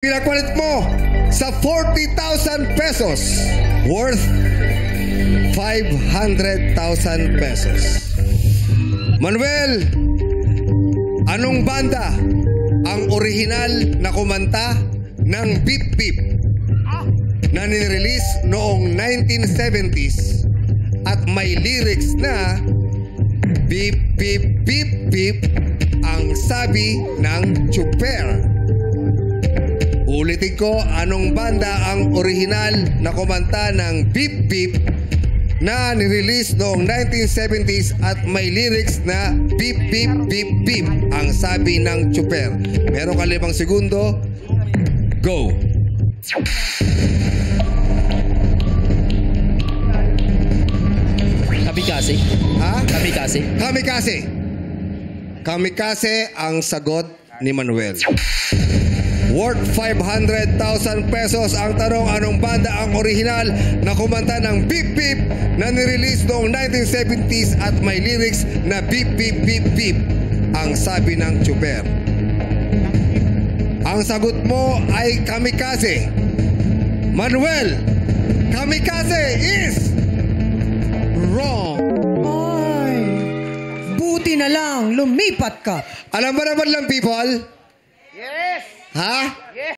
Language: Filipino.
Pinakulit mo sa 40,000 pesos worth 500,000 pesos. Manuel, anong banda ang orihinal na kumanta ng Beep Beep na nirelease noong 1970s at may lyrics na Beep Beep Beep Beep ang sabi ng Chuper? Ulitin ko, anong banda ang orihinal na kumanta ng Beep Beep na nirelease noong 1970s at may lyrics na Beep Beep Beep Beep ang sabi ng Chuper? Meron ka 5 segundo. Go! Kamikaze. Ha? Kamikaze. Kamikaze. Kamikaze ang sagot ni Manuel. Worth 500,000 pesos. Ang tanong, anong banda ang orihinal na kumanta ng Beep Beep na nirelease noong 1970s at may lyrics na Beep Beep Beep Beep ang sabi ng Chuper? Ang sagot mo ay Kamikaze. Manuel, Kamikaze is wrong. Ay, buti na lang, lumipat ka. Alam ba naman lang, people? Yes! Ha?